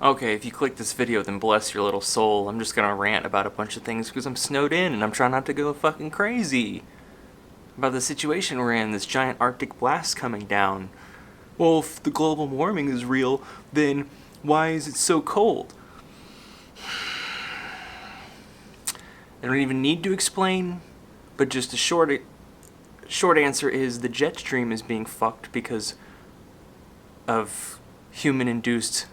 Okay, if you click this video, then bless your little soul. I'm just gonna rant about a bunch of things because I'm snowed in and I'm trying not to go fucking crazy about the situation we're in, this giant Arctic blast coming down. Well, if the global warming is real, then why is it so cold? I don't even need to explain, but just a short answer is the jet stream is being fucked because of human-induced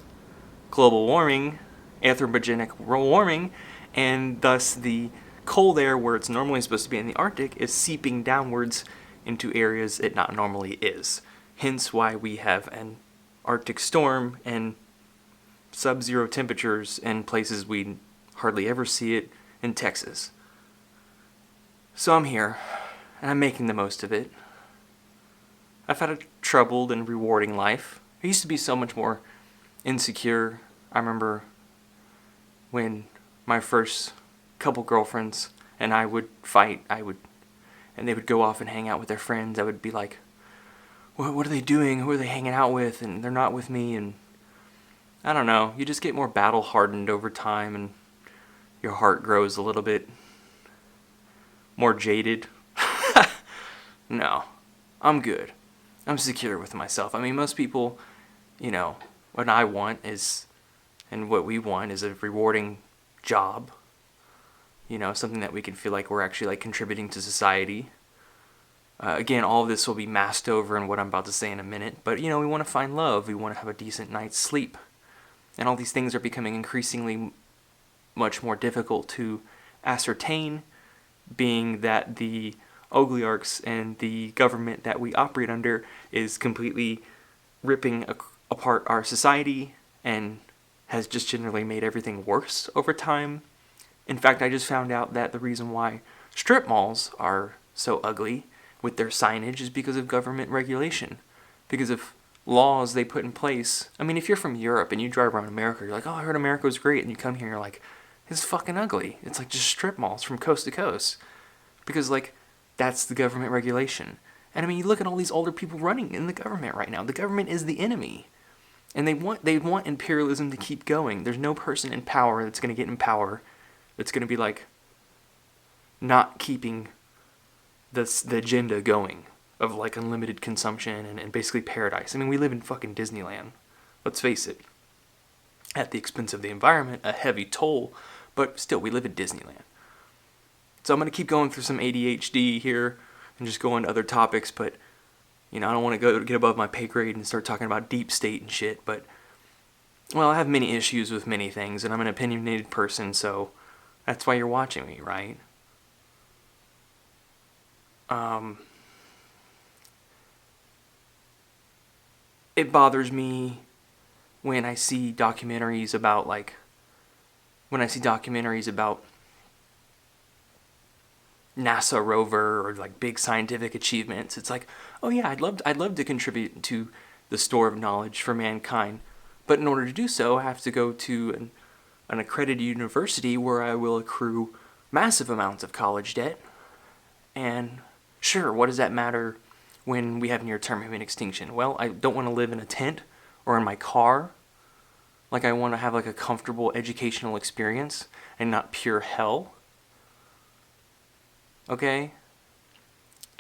global warming, anthropogenic warming, and thus the cold air where it's normally supposed to be in the Arctic is seeping downwards into areas it not normally is. Hence why we have an Arctic storm and sub-zero temperatures in places we hardly ever see it in Texas. So I'm here, and I'm making the most of it. I've had a troubled and rewarding life. I used to be so much more insecure. I remember when my first couple girlfriends and I would fight, and they would go off and hang out with their friends. I would be like, what are they doing? Who are they hanging out with? And they're not with me. And I don't know. You just get more battle hardened over time, and your heart grows a little bit more jaded. No, I'm good. I'm secure with myself. I mean, most people, what I want is, and what we want is a rewarding job. Something that we can feel like we're actually like contributing to society. Again, all of this will be masked over in what I'm about to say in a minute. But, we want to find love. We want to have a decent night's sleep. And all these things are becoming increasingly much more difficult to ascertain, being that the oligarchs and the government that we operate under is completely ripping apart our society and has just generally made everything worse over time. In fact, I just found out that the reason why strip malls are so ugly with their signage is because of government regulation, because of laws they put in place. I mean, if you're from Europe and you drive around America, you're like, oh, I heard America was great, and you come here and you're like, it's fucking ugly. It's like just strip malls from coast to coast. Because, that's the government regulation. And I mean, you look at all these older people running in the government right now. The government is the enemy. And they want imperialism to keep going. There's no person in power that's going to get in power that's going to be not keeping the agenda going of unlimited consumption and basically paradise. I mean, we live in fucking Disneyland. Let's face it. At the expense of the environment, a heavy toll, but still, we live in Disneyland. So I'm going to keep going through some ADHD here and just go into other topics, but, I don't want to get above my pay grade and start talking about deep state and shit, but, well, I have many issues with many things, and I'm an opinionated person, so that's why you're watching me, right? It bothers me when I see documentaries about, NASA rover or big scientific achievements. It's like, oh yeah, I'd love to contribute to the store of knowledge for mankind, but in order to do so, I have to go to an accredited university where I will accrue massive amounts of college debt. And sure, what does that matter when we have near-term human extinction? Well, I don't want to live in a tent or in my car. I want to have a comfortable educational experience and not pure hell. Okay?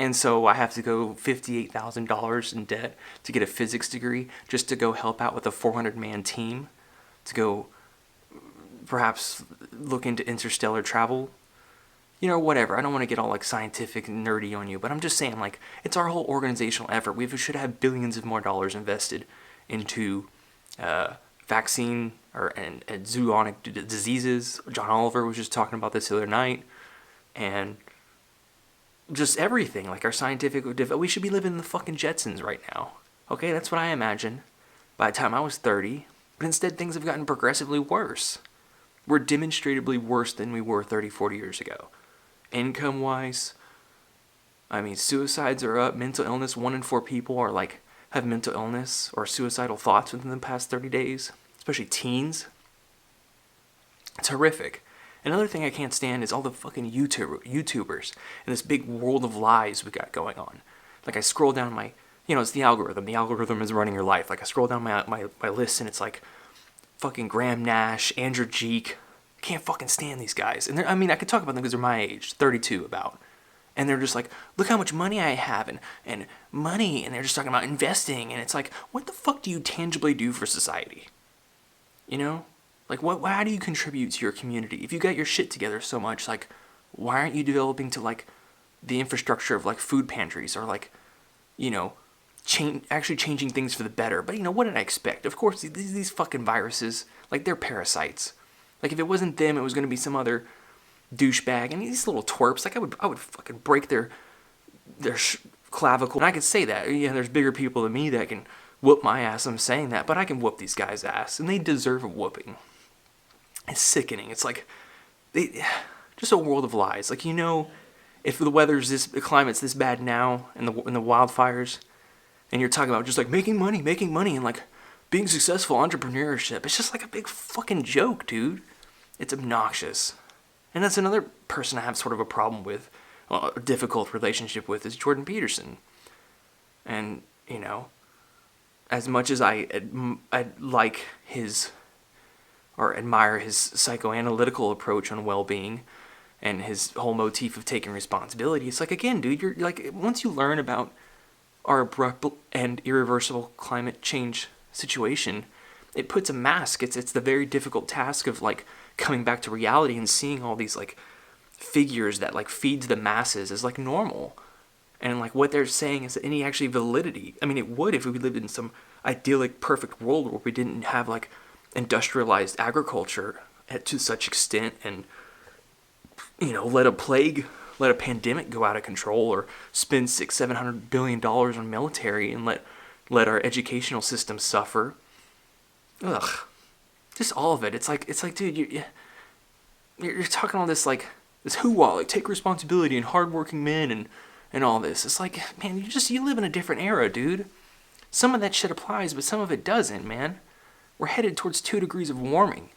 And so I have to go $58,000 in debt to get a physics degree just to go help out with a 400-man team, to go perhaps look into interstellar travel. Whatever. I don't want to get all scientific and nerdy on you, but I'm just saying it's our whole organizational effort. We should have billions of more dollars invested into vaccine and zoonotic diseases. John Oliver was just talking about this the other night, and just everything, our scientific, we should be living in the fucking Jetsons right now. Okay, that's what I imagine by the time I was 30, but instead things have gotten progressively worse. We're demonstrably worse than we were 30, 40 years ago. Income-wise, I mean, suicides are up, mental illness, 1 in 4 people are have mental illness or suicidal thoughts within the past 30 days, especially teens. It's horrific. Another thing I can't stand is all the fucking YouTubers and this big world of lies we got going on. I scroll down my, it's the algorithm. The algorithm is running your life. I scroll down my list and it's fucking Graham Nash, Andrew Jeek. Can't fucking stand these guys. And I could talk about them because they're my age, 32 about. And they're just like, look how much money I have and money. And they're just talking about investing. And it's like, what the fuck do you tangibly do for society? You know? Like, how do you contribute to your community? If you got your shit together so much, like, why aren't you developing to, like, the infrastructure of, like, food pantries or, like, you know, actually changing things for the better? But, you know, what did I expect? Of course, these fucking viruses, like, they're parasites. Like, if it wasn't them, it was going to be some other douchebag. And these little twerps, like, I would fucking break their clavicle. And I could say that. Yeah, there's bigger people than me that can whoop my ass. I'm saying that. But I can whoop these guys' ass. And they deserve a whooping. It's sickening. It's like, just a world of lies. Like, you know, if the climate's this bad now, and the wildfires, and you're talking about just like making money, and like being successful, entrepreneurship, it's just like a big fucking joke, dude. It's obnoxious. And that's another person I have sort of a problem with, a difficult relationship with, is Jordan Peterson. And, you know, as much as I like his, or admire his psychoanalytical approach on well-being and his whole motif of taking responsibility, it's like, again, dude, you're like, once you learn about our abrupt and irreversible climate change situation, it puts a mask. It's the very difficult task of, like, coming back to reality and seeing all these, like, figures that, like, feed to the masses as, like, normal. And, like, what they're saying is any actually validity. I mean, it would if we lived in some idyllic, perfect world where we didn't have, like, industrialized agriculture to such extent, and, you know, let a pandemic go out of control, or spend $600-700 billion on military, and let our educational system suffer. Ugh, just all of it. It's like, dude, you're talking all this, like, this hoo-wah, like, take responsibility and hardworking men and all this. It's like, man, you live in a different era, dude. Some of that shit applies, but some of it doesn't, man. We're headed towards 2 degrees of warming.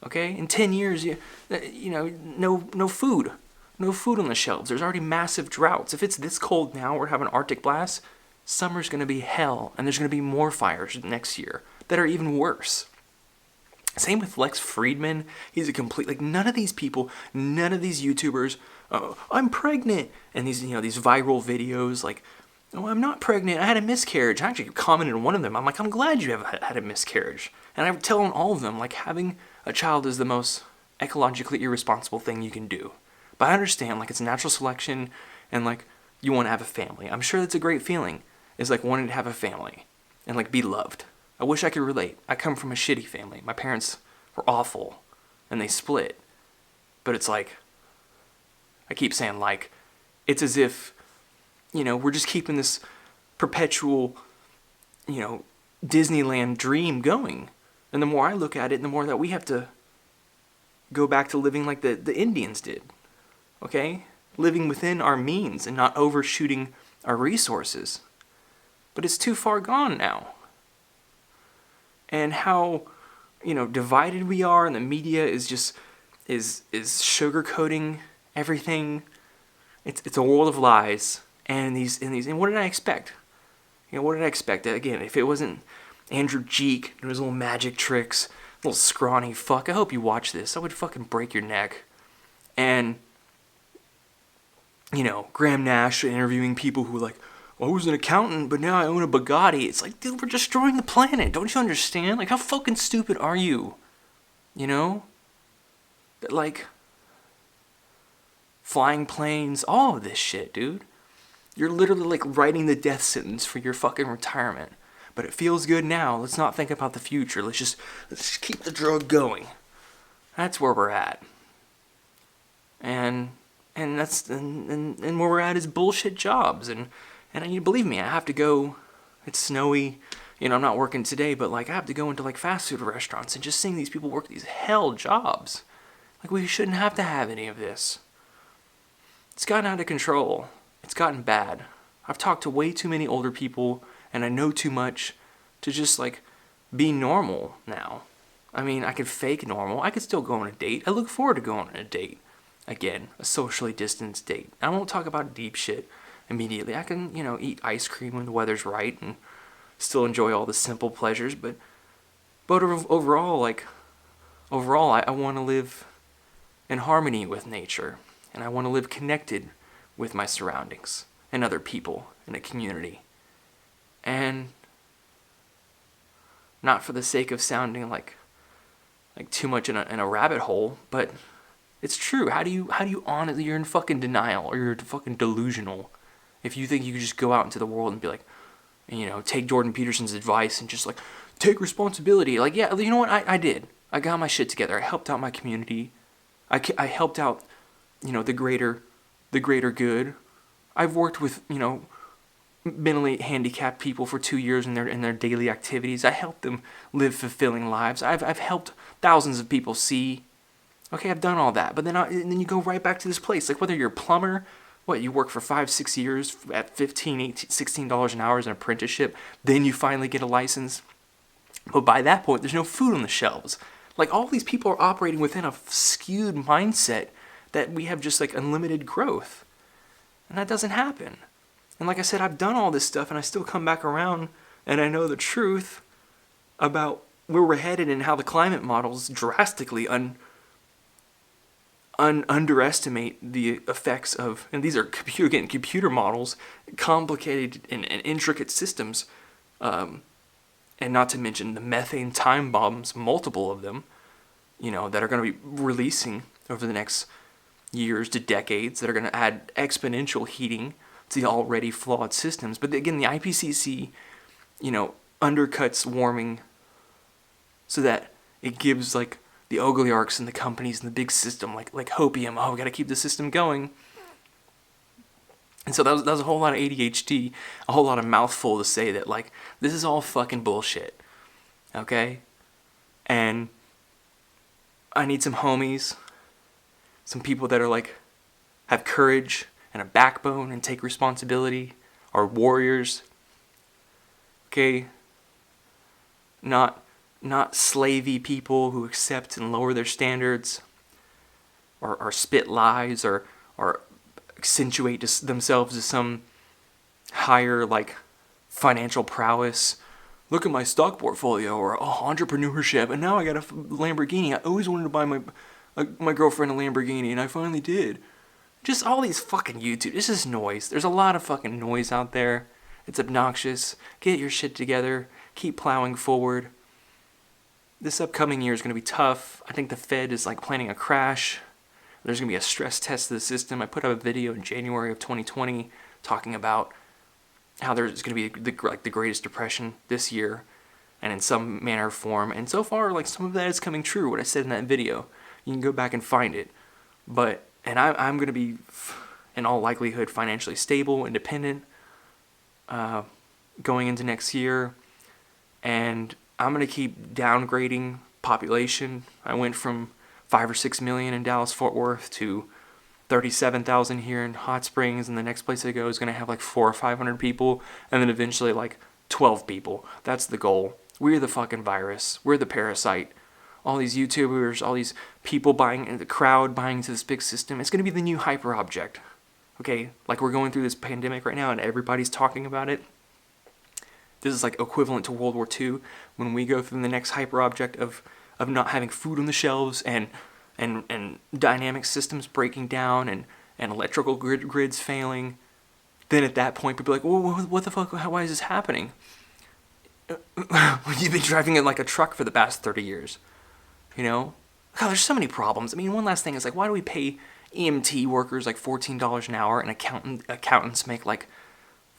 Okay? In 10 years, you know, no food. No food on the shelves. There's already massive droughts. If it's this cold now, we're having Arctic blasts, summer's going to be hell, and there's going to be more fires next year that are even worse. Same with Lex Friedman. He's a complete, like, none of these people, none of these YouTubers, I'm pregnant, and these, you know, these viral videos, like, oh, I'm not pregnant, I had a miscarriage. I actually commented on one of them. I'm like, I'm glad you have had a miscarriage. And I tell on all of them, like, having a child is the most ecologically irresponsible thing you can do. But I understand, like, it's natural selection, and, like, you want to have a family. I'm sure that's a great feeling, is, like, wanting to have a family and, like, be loved. I wish I could relate. I come from a shitty family. My parents were awful, and they split. But it's like, I keep saying, like, it's as if, you know, we're just keeping this perpetual, you know, Disneyland dream going. And the more I look at it, the more that we have to go back to living like the Indians did. Okay? Living within our means and not overshooting our resources. But it's too far gone now. And how, you know, divided we are, and the media is just is sugarcoating everything. It's a world of lies. And what did I expect? You know, what did I expect? Again, if it wasn't Andrew Jeek and his little magic tricks, little scrawny fuck, I hope you watch this. I would fucking break your neck. And, you know, Graham Nash interviewing people who were like, I was an accountant, but now I own a Bugatti. It's like, dude, we're destroying the planet. Don't you understand? Like, how fucking stupid are you? You know? That, like, flying planes, all of this shit, dude. You're literally, like, writing the death sentence for your fucking retirement. But it feels good now. Let's not think about the future. Let's just keep the drug going. That's where we're at. And that's and where we're at is bullshit jobs. And you believe me, I have to go. It's snowy. You know, I'm not working today, but, like, I have to go into, like, fast food restaurants and just seeing these people work these hell jobs. Like, we shouldn't have to have any of this. It's gotten out of control. It's gotten bad. I've talked to way too many older people, and I know too much to just, like, be normal now. I mean, I could fake normal. I could still go on a date. I look forward to going on a date. Again, a socially distanced date. I won't talk about deep shit immediately. I can, you know, eat ice cream when the weather's right and still enjoy all the simple pleasures, but But overall, I want to live in harmony with nature, and I want to live connected with my surroundings and other people in a community. And not for the sake of sounding like too much in a rabbit hole, but it's true. How do you honestly, you're in fucking denial, or you're fucking delusional if you think you can just go out into the world and be like, take Jordan Peterson's advice and just like take responsibility. Like, yeah, you know what? I did. I got my shit together. I helped out my community. I helped out, the greater good. I've worked with, mentally handicapped people for 2 years in their daily activities. I helped them live fulfilling lives. I've helped thousands of people see. Okay, I've done all that, but then you go right back to this place. Like, whether you're a plumber, you work for 5-6 years at $15, $18, $16 an hour as an apprenticeship, then you finally get a license. But by that point, there's no food on the shelves. Like, all these people are operating within a skewed mindset that we have just like unlimited growth. And that doesn't happen. And like I said, I've done all this stuff and I still come back around and I know the truth about where we're headed and how the climate models drastically underestimate the effects of, and these are computer models, complicated and intricate systems, and not to mention the methane time bombs, multiple of them, that are going to be releasing over the next years to decades, that are going to add exponential heating to the already flawed systems. But again, the IPCC, undercuts warming so that it gives like the oligarchs and the companies and the big system like hopium. Oh, we got to keep the system going. And so that was a whole lot of ADHD, a whole lot of mouthful to say that like this is all fucking bullshit. Okay? And I need some homies, some people that are like have courage and a backbone and take responsibility, are warriors. Okay? Not slavey people who accept and lower their standards, or spit lies, or accentuate themselves as some higher like financial prowess. Look at my stock portfolio, or entrepreneurship, and now I got a Lamborghini. I always wanted to buy my girlfriend a Lamborghini, and I finally did. Just all these fucking YouTube. This is noise. There's a lot of fucking noise out there. It's obnoxious. Get your shit together. Keep plowing forward. This upcoming year is going to be tough. I think the Fed is like planning a crash. There's going to be a stress test of the system. I put up a video in January of 2020 talking about how there's going to be the Greatest Depression this year, and in some manner or form. And so far, like, some of that is coming true, what I said in that video. You can go back and find it. And I'm going to be, in all likelihood, financially stable, independent, going into next year. And I'm going to keep downgrading population. I went from 5 or 6 million in Dallas-Fort Worth to 37,000 here in Hot Springs, and the next place I go is going to have like 400 or 500 people, and then eventually like 12 people. That's the goal. We're the fucking virus. We're the parasite. All these YouTubers, all these people buying, the crowd buying into this big system, it's going to be the new hyper object. Okay? Like, we're going through this pandemic right now and everybody's talking about it. This is like equivalent to World War II, when we go through the next hyper object of not having food on the shelves and dynamic systems breaking down and electrical grids failing. Then at that point, people are like, well, what the fuck? Why is this happening? You've been driving in like a truck for the past 30 years. God, there's so many problems. I mean, one last thing is like, why do we pay EMT workers like $14 an hour and accountants make like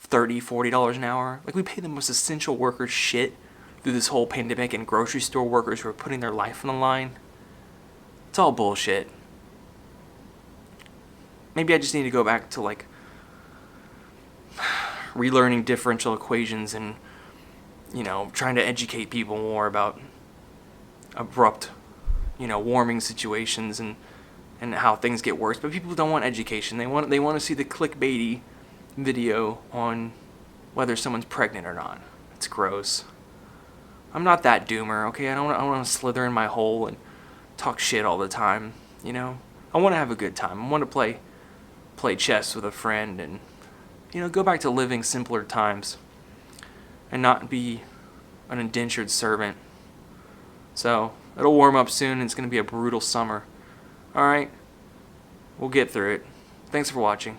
$30, $40 an hour? Like, we pay the most essential workers shit through this whole pandemic, and grocery store workers who are putting their life on the line. It's all bullshit. Maybe I just need to go back to like relearning differential equations and, trying to educate people more about abrupt, warming situations and how things get worse. But people don't want education. They want to see the clickbaity video on whether someone's pregnant or not. It's gross. I'm not that doomer, okay? I don't want to slither in my hole and talk shit all the time, I want to have a good time. I want to play chess with a friend and, go back to living simpler times and not be an indentured servant So it'll warm up soon, and it's going to be a brutal summer. Alright, we'll get through it. Thanks for watching.